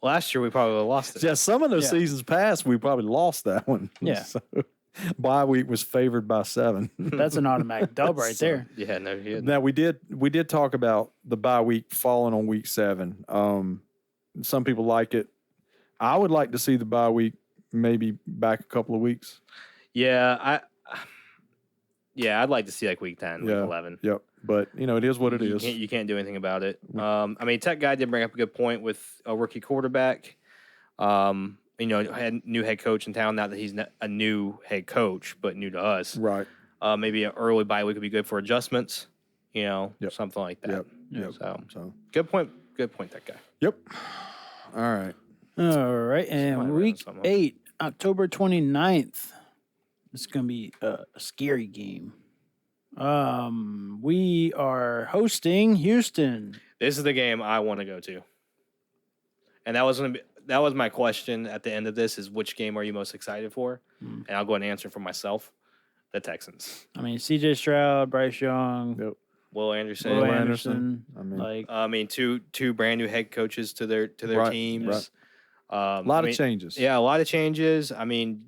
Last year we probably would've lost it. Yeah, some of the Yeah. seasons past, we probably lost that one. Yeah. So, bye week was favored by 7. that's an automatic dub right So- there. Yeah, no, he didn't. Now we did talk about the bye week falling on week 7. Some people like it. I would like to see the bye week maybe back a couple of weeks. Yeah, I'd like to see like week 10, Yeah. week 11. Yep. But it is what it is. You can't do anything about it. I mean, Tech Guy did bring up a good point with a rookie quarterback. Had new head coach in town. Not that he's not a new head coach, but new to us. Right. Maybe an early bye week would be good for adjustments. Yep. Something like that. Yep. Yep. So good point. Good point, Tech Guy. Yep. All right. All right, and Somebody week ran someone. 8, October 29th. It's gonna be a scary game. We are hosting Houston. This is the game I want to go to. And that was my question at the end of this: is which game are you most excited for? Hmm. And I'll go ahead and answer for myself. The Texans. I mean, CJ Stroud, Bryce Young, Yep. Will Anderson. Will Will Anderson. Anderson. Like, Two brand new head coaches to their Right, teams. right. A A lot of changes. Yeah, a lot of changes. I mean,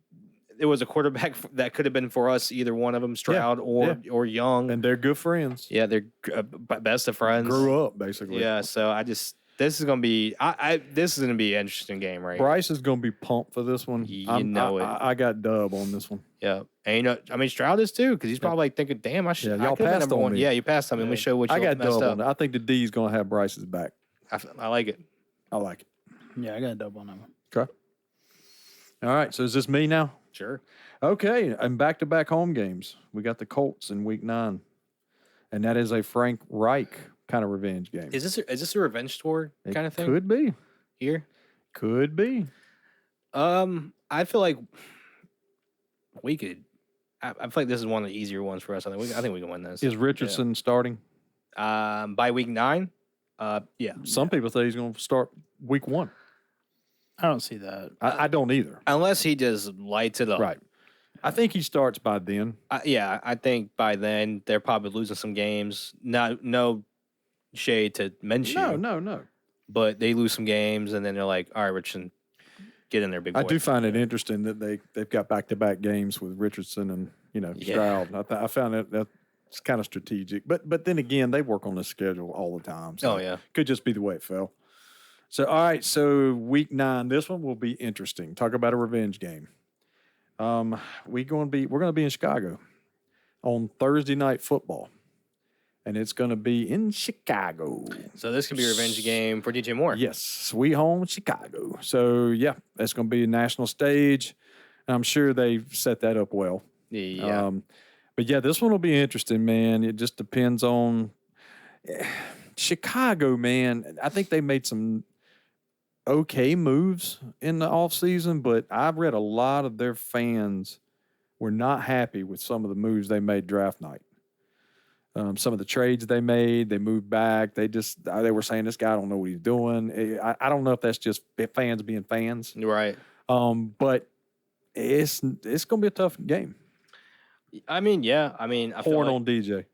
it was a quarterback that could have been for us, either one of them, Stroud or Young. And they're good friends. Yeah, they're best of friends. Grew up, basically. Yeah, so this is gonna be this is gonna be an interesting game, right? Bryce is going to be pumped for this one. You know it. I got dub on this one. Yeah, and I mean Stroud is too, because he's probably like thinking, "Damn, I should." Yeah, I y'all could've been passed number on one. me. Yeah, you passed on me. Let me show what you I got messed dub up. on it. I think the D's going to have Bryce's back. I like it. I like it. yeah, I got a double on that one. Okay. All right. So is this me now? Sure. Okay. And back-to-back home games. We got the Colts in week 9. And that is a Frank Reich kind of revenge game. Is this a revenge tour It kind of thing Could be. here? Could be. I feel like we could. I feel like this is one of the easier ones for us. I think we can win this. Is Richardson starting? By week 9. Yeah. Some people say he's going to start week 1. I don't see that. I don't either. Unless he just lights it up. Right. I think he starts by then. Yeah, I think by then they're probably losing some games. No shade to Minshew. No. But they lose some games, and then they're like, "All right, Richardson, get in there, big boy." I do find it interesting that they've got back-to-back games with Richardson and Yeah. Stroud. I found that's kind of strategic. But then again, they work on the schedule all the time. So Oh yeah. could just be the way it fell. So all right, so week 9, this one will be interesting. Talk about a revenge game. We're going to be in Chicago on Thursday Night Football, and it's going to be in Chicago. So this could be a revenge game for DJ Moore. Yes, sweet home Chicago. So yeah, that's going to be a national stage. And I'm sure they've set that up well. Yeah. But yeah, this one will be interesting, man. It just depends on Chicago, man. I think they made some okay moves in the offseason, but I've read a lot of their fans were not happy with some of the moves they made draft night. Some of the trades they made, they moved back. They were saying this guy don't know what he's doing. I don't know if that's just fans being fans. Right. But it's going to be a tough game. I mean, yeah. I mean, I feel Pouring like, on DJ.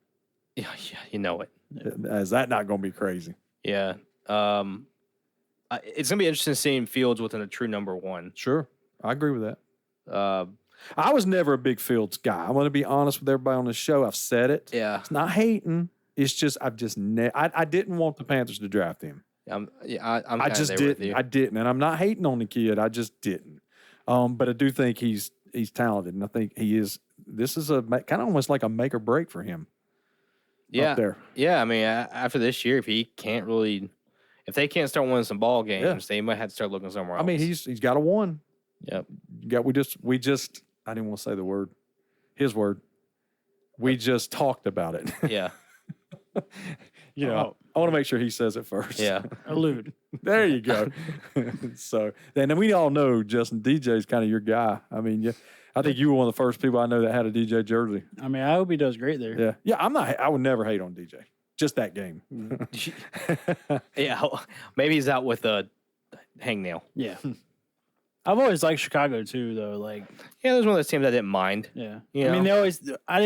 yeah, you know it. Is that not going to be crazy? Yeah. It's gonna be interesting seeing Fields within a true number one. Sure. I agree with that. Uh, I was never a big Fields guy. I'm going to be honest with everybody on the show. I've said it. yeah. It's not hating. It's just I didn't want the Panthers to draft him. I'm I kinda just there with didn't. you. I didn't, and I'm not hating on the kid. I just didn't. But I do think he's talented, and I think he is. This is a kind of almost like a make or break for him. Yeah. Up there. Yeah. I mean, after this year, if they can't start winning some ball games, they might have to start looking somewhere else. I mean, he's got a one. Yep. We just. I didn't want to say the word. His word. We just talked about it. Yeah. You know, I want to make sure he says it first. Yeah. Allude. There you go. So, and then we all know Justin DJ is kind of your guy. I mean, yeah, I think you were one of the first people I know that had a DJ jersey. I mean, I hope he does great there. Yeah. Yeah. I would never hate on DJ. Just that game. Yeah. Maybe he's out with a hangnail. Yeah. I've always liked Chicago too, though. Like, Yeah, there's one of those teams I didn't mind. yeah. You I mean, know? I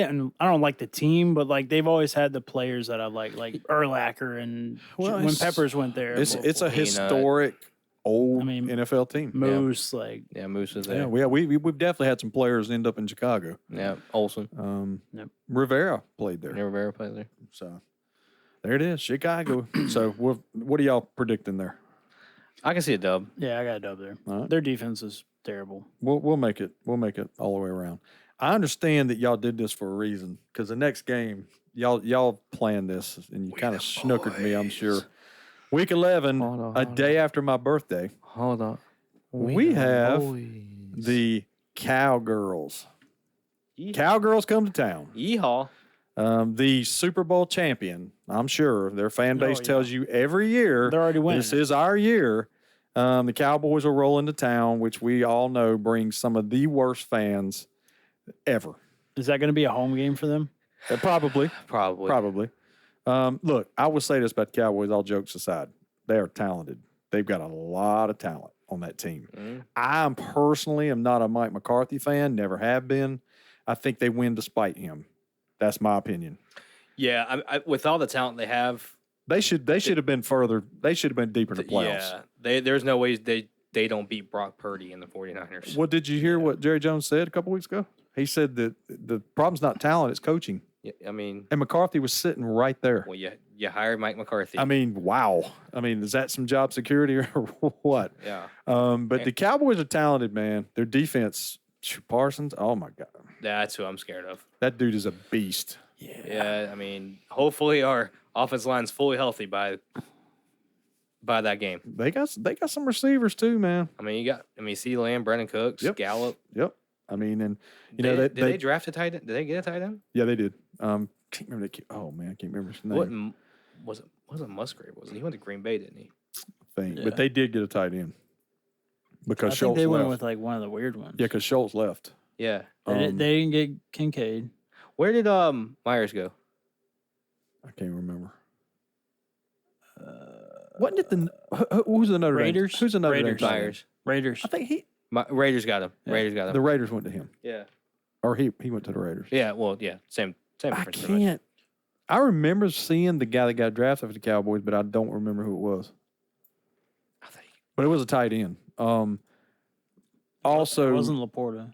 don't like the team, but like they've always had the players that I like Urlacher and Well, when it's- Peppers went there, it's a Peanut. historic old I mean, NFL team. Moose, like Yeah, Moose was Yeah, there. we've definitely had some players end up in Chicago. Yeah, Olsen. Yep. Rivera played there. Rivera played there. So there it is, Chicago. So what are y'all predicting there? I can see a dub. yeah, I got a dub there. All right. Their defense is terrible. We'll make it all the way around. I understand that y'all did this for a reason because the next game y'all planned this and you kind of snookered me, I'm sure. Week 11, a day after my birthday, Hold on. we have the Cowgirls. Cowgirls come to town. Yeehaw. The Super Bowl champion, I'm sure their fan base yeah. tells you every year They're already winning. this is our year. The Cowboys will roll into town, which we all know brings some of the worst fans ever. Is that going to be a home game for them? Probably. Probably. Look, I will say this about the Cowboys, all jokes aside. They are talented. They've got a lot of talent on that team. Mm. I personally am not a Mike McCarthy fan, never have been. I think they win despite him. That's my opinion. Yeah, with all the talent they have, They should have been further. They should have been deeper in the playoffs. yeah, there's no way they don't beat Brock Purdy in the 49ers. Well, did you hear what Jerry Jones said a couple weeks ago? He said that the problem's not talent, it's coaching. Yeah, I mean, And McCarthy was sitting right there. well, you hired Mike McCarthy. I mean, wow. I mean, is that some job security or what? yeah, But the Cowboys are talented, man. Their defense, Parsons, oh my God. that's who I'm scared of. That dude is a beast. Yeah, I mean, hopefully our offensive line's fully healthy by that game. They got some receivers too, man. I mean, CeeDee Lamb, Brandon Cooks, Yep. Gallup. Yep. I mean, and you know did they draft a tight end? Did they get a tight end? yeah, they did. Can't remember oh man, I can't remember his name. What wasn't Musgrave? Was it? He went to Green Bay, didn't he? Thing. Yeah. But they did get a tight end because I think Schultz they left. went with like one of the weird ones. Yeah, because Schultz left. Yeah. They didn't get Kincaid. Where did Myers go? I can't remember. Wasn't it who's the Notre Dame? Raiders? Who's the Notre Raiders. Dame? tight end? Myers. Raiders. I think Raiders got him. Yeah. Raiders got him. the Raiders went to him, Yeah. or he went to the Raiders. Yeah. Well, yeah. Same I difference. pretty much. can't. I remember seeing the guy that got drafted for the Cowboys, but I don't remember who it was. I think. But it was a tight end. Also, it wasn't Laporta.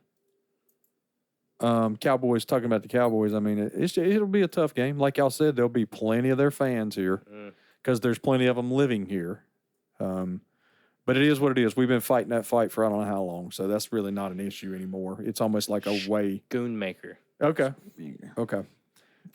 Cowboys, talking about the Cowboys, I mean, it'll be a tough game. Like y'all said, there'll be plenty of their fans here Mm. because there's plenty of them living here. But it is what it is. We've been fighting that fight for I don't know how long, so that's really not an issue anymore. It's almost like a way. Goon maker. Okay.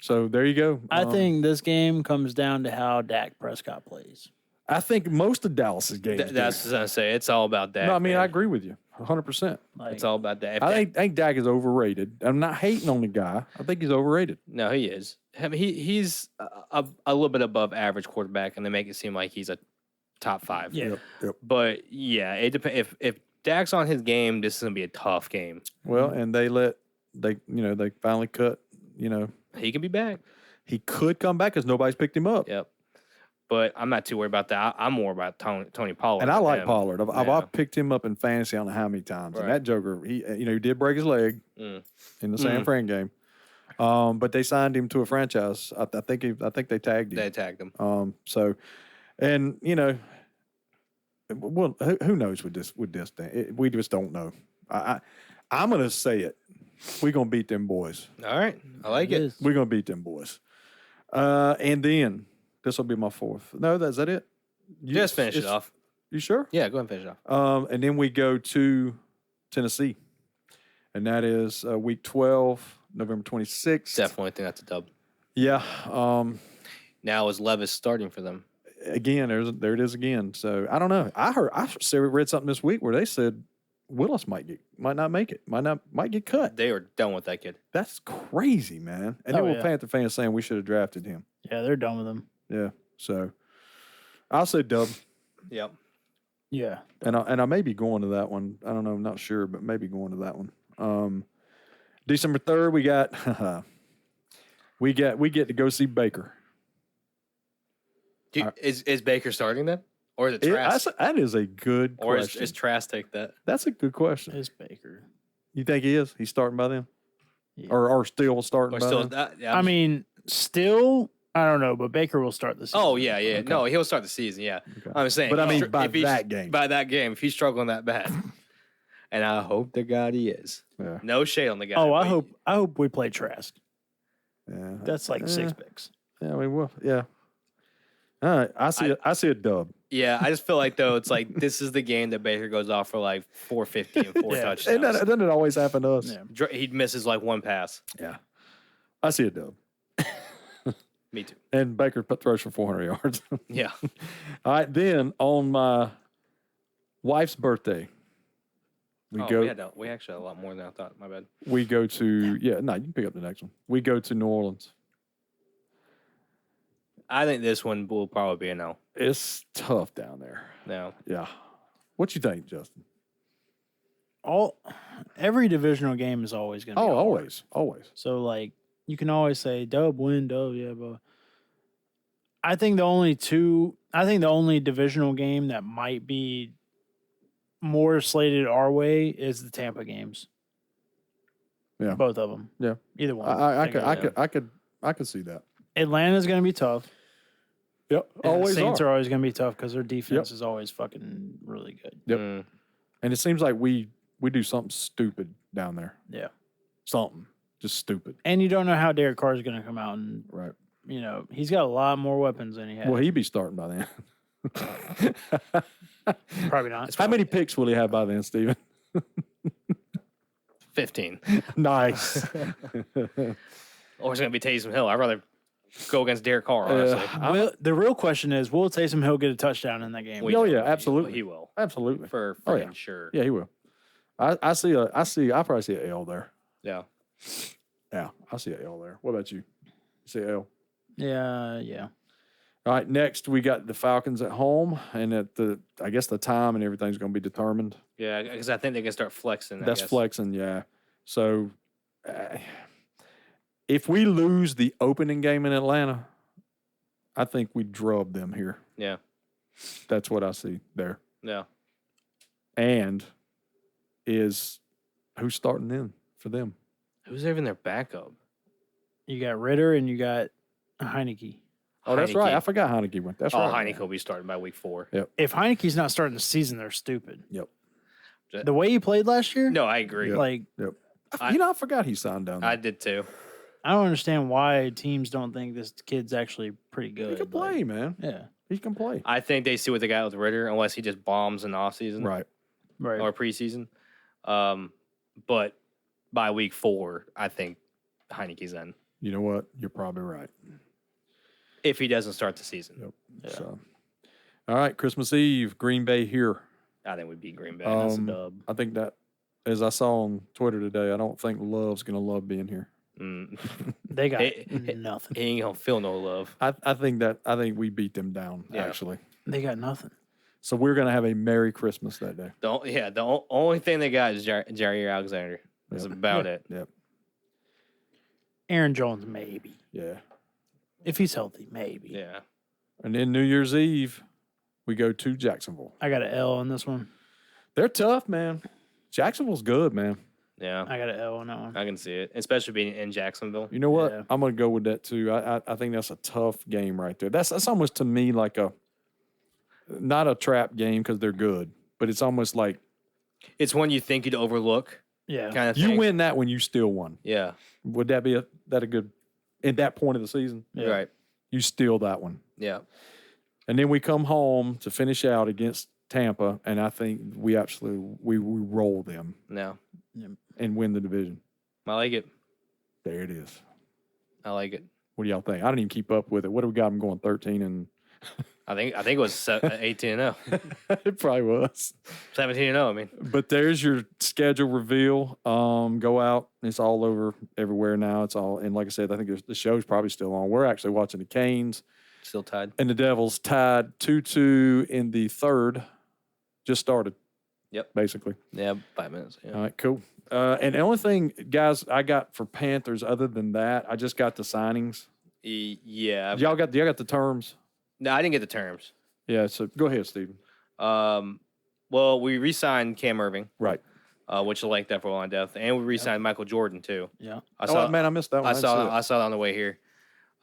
So there you go. I think this game comes down to how Dak Prescott plays. I think most of Dallas's games. That's what I say. It's all about Dak. no, I mean, man. I agree with you 100%. Like, It's all about Dak. If I Dak- think Dak is overrated. I'm not hating on the guy. I think he's overrated. No, he is. I mean, he's a little bit above average quarterback, and they make it seem like he's a top 5. yeah. Yep. But yeah, it depends. If Dak's on his game, this is gonna be a tough game. Well, and they finally cut. He can be back. He could come back because nobody's picked him up. Yep. But I'm not too worried about that. I'm more about Tony Pollard. And I than like him. Pollard. Yeah. I've picked him up in fantasy. I don't know how many times. And Right. that Joker, he did break his leg Mm. in the San Fran game. But they signed him to a franchise. I think they tagged him. They attacked him. So, and well, who knows with this thing? We just don't know. I'm gonna say it. We're gonna beat them boys. All right, I like it. is. We're gonna beat them boys. And then this will be my fourth. No, is that it? Just finish it It's- off. You sure? Yeah, go ahead and finish it off. And then we go to Tennessee, and that is week 12, November 26th. Definitely think that's a dub. Yeah. Now is Levis starting for them? Again, there it is again. So I don't know. I read something this week where they said Willis might not make it, might get cut. They are done with that kid. That's crazy, man. And then Oh, we're yeah. Panther fans saying we should have drafted him. Yeah, they're done with him. Yeah. So I'll say dub, Yep. and I may be going to that one. I don't know. I'm not sure, but maybe going to that one. December 3rd, we got we get to go see Baker. Is Baker starting then, or is it It- Trask? that is a good Or question. is Trask take that? That's a good question. It's Baker. You think he is? He's starting by then, Yeah. or still starting Or by still? then? That, yeah, I mean, still, I don't know, but Baker will start the season. oh yeah, yeah. Okay. No, he'll start the season. Yeah, Okay. I'm saying. But I if mean, he's- by if he's- that game. By that game, if he's struggling that bad, and I hope to God he is. Yeah. No shade on the guy. Oh, I but hope we play Trask. Yeah. That's like 6 picks. Yeah, we will. Yeah. All right. I see a dub. Yeah, I just feel like though it's like this is the game that Baker goes off for like 450 and 4 Yeah. touchdowns. Doesn't it always happen to us? Yeah. He misses like one pass. Yeah. I see a dub. Me too. And Baker throws for 400 yards. Yeah. All right. Then on my wife's birthday, we we actually had a lot more than I thought. My bad. we go to you can pick up the next one. We go to New Orleans. I think this one will probably be a no. It's tough down there. No. Yeah. What you think, Justin? Every divisional game is always going to be Oh, hard. always. So like you can always say dub, win, dub, yeah, but I think the only divisional game that might be more slated our way is the Tampa games. Yeah. Both of them. Yeah. Either one. I could see that. Atlanta's going to be tough. Yep. And the Always Saints are. are always going to be tough because their defense is always fucking really good. Yep. Mm. And it seems like we do something stupid down there. Yeah. Something just stupid. And you don't know how Derek Carr is going to come out, and Right. he's got a lot more weapons than he had. Will he be starting by then? Probably not. How many picks will he have by then, Steven? 15. Nice. Or it's going to be Taysom Hill. I'd rather go against Derek Carr, honestly. The real question is, will Taysom Hill get a touchdown in that game? We Oh, know yeah, he- absolutely. He will. Absolutely. For Oh, yeah. freaking sure. Yeah, he will. I probably see an L there. Yeah. Yeah, I see an L there. What about you? You see an L? Yeah. All right, next we got the Falcons at home, and I guess the time and everything's going to be determined. Yeah, because I think they can start flexing. I That's guess. flexing, yeah. So if we lose the opening game in Atlanta, I think we drub them here. Yeah. That's what I see there. Yeah. And is who's starting in for them? Who's even their backup? You got Ritter and you got Heineke. Oh, that's right. Heineke. I forgot Heineke went. That's right. Heineke will be starting by week 4. If Heineke's not starting the season, they're stupid. Yep. The way he played last year, No, I agree. Yep. like I forgot he signed down there. I did too. I don't understand why teams don't think this kid's actually pretty good. He can play, Like, man. yeah. He can play. I think they see what they got with Ritter, unless he just bombs in the offseason Right. Right. or preseason. But by week 4, I think Heineke's in. You know what? You're probably right. If he doesn't start the season. Yep. Yeah. So, All right, Christmas Eve, Green Bay here. I think we beat Green Bay. That's a Um, dub. I think that, as I saw on Twitter today, I don't think Love's going to love being here. Mm. They got Hey, nothing. He ain't gonna feel no love. I think we beat them down, Yeah. actually. They got nothing. So we're going to have a Merry Christmas that day. Only thing they got is Jair Alexander. That's Yep. about it. Yep. Aaron Jones, maybe. Yeah. If he's healthy, maybe. Yeah. And then New Year's Eve, we go to Jacksonville. I got an L on this one. They're tough, man. Jacksonville's good, man. Yeah. I got an L on that one. I can see it, especially being in Jacksonville. You know what? Yeah. I'm going to go with that too. I think that's a tough game right there. That's almost to me like not a trap game because they're good, but it's almost like It's one you think you'd overlook, Yeah. kind of you thing. win that when you still won. Yeah. Would that be a good at that point of the season? Yeah. Right. You steal that one. Yeah. And then we come home to finish out against Tampa, and I think we roll them No. and win the division. I like it. There it is. I like it. What do y'all think? I didn't even keep up with it. What do we got them going 13 and I think it was 18-0, it probably was. 17-0. I mean, But there's your schedule reveal. Go out. It's all over everywhere now. It's all, and like I said, I think the show's probably still on. We're actually watching the Canes still tied. and the Devils tied 2-2 in the third. Just started. Yep. Basically. Yeah, 5 minutes. Yeah. All right, cool. And the only thing, guys, I got for Panthers other than that, I just got the signings. Yeah. Y'all got the terms? No, I didn't get the terms. Yeah, so go ahead, Steven. Well, we re-signed Cam Irving, Right. which I like that for a long depth, and we re-signed Michael Jordan too. Yeah. I saw. Man, I missed that one. I didn't saw. see I saw it on the way here.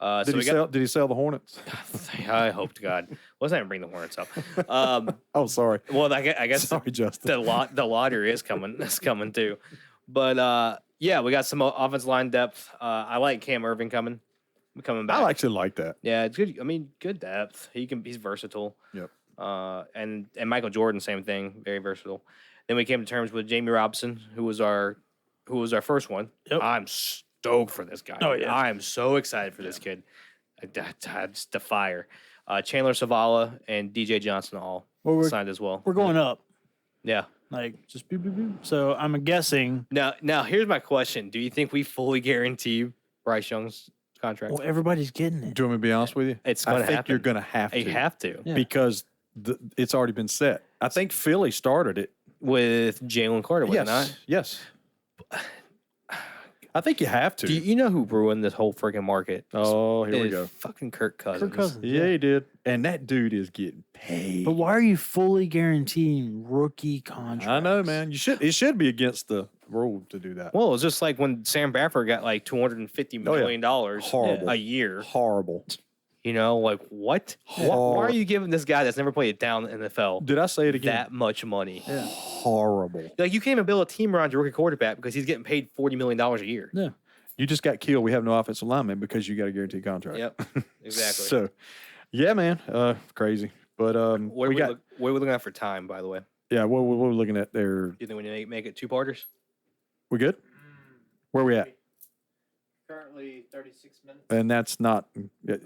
it. So Did he sell the Hornets? I hope to God. Let's not even bring the Hornets up. Oh, sorry. Well, I guess Sorry, Justin. the lottery is coming. It's coming too. But yeah, we got some offensive line depth. I like Cam Irving coming back. I actually like that. Yeah, it's good. I mean, good depth. He's versatile. Yep. And Michael Jordan, same thing, very versatile. Then we came to terms with Jamie Robinson, who was our first one. Yep. I'm stoked for this guy. Oh, yeah. I am so excited for this kid. That's the fire. Chandler Savala and DJ Johnson all Well, we're signed as well. we're going up. Yeah. Like just boop, boop, boop. So I'm guessing. Now here's my question: do you think we fully guarantee Bryce Young's contract? Well, everybody's getting it. Do you want me to be honest with you? It's I gonna think happen. you're going to have You to. have to Yeah. Because it's already been set. I think Philly started it. with Jalen Carter, was it not? Yes. I think you have to. Do you know who ruined this whole freaking market? Oh, here we Is go. Fucking Kirk Cousins. Kirk Cousins. Yeah, he did. And that dude is getting paid. But why are you fully guaranteeing rookie contracts? I know, man. It should be against the rule to do that. Well, it's just like when Sam Bradford got like $250 Oh, yeah. million Horrible. a year. Horrible. You know, like what? Why are you giving this guy that's never played down in the NFL Did I say it again? that much money? Yeah. Horrible. Like you can't even build a team around your rookie quarterback because he's getting paid $40 million a year. Yeah. You just got killed. We have no offensive lineman because you got a guaranteed contract. Yep, exactly. So, yeah, man, crazy. But what are we looking at for time, by the way? yeah, what we're looking at there. Do you think we need to make it 2-parters? We good? Where we at? Currently 36 minutes. And that's not.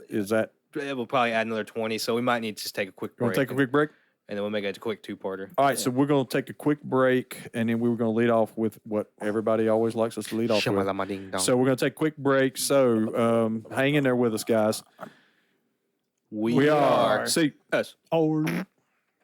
Is that? We'll probably add another 20, so we might need to just take a quick break. Want to take a quick break? and then we'll make it a quick 2-parter. All right, so we're going to take a quick break, and then we were going to lead off with what everybody always likes us to lead off with. Shamalama-ding-dong. So we're going to take a quick break. So hang in there with us, guys. we are. are See, us. Oh,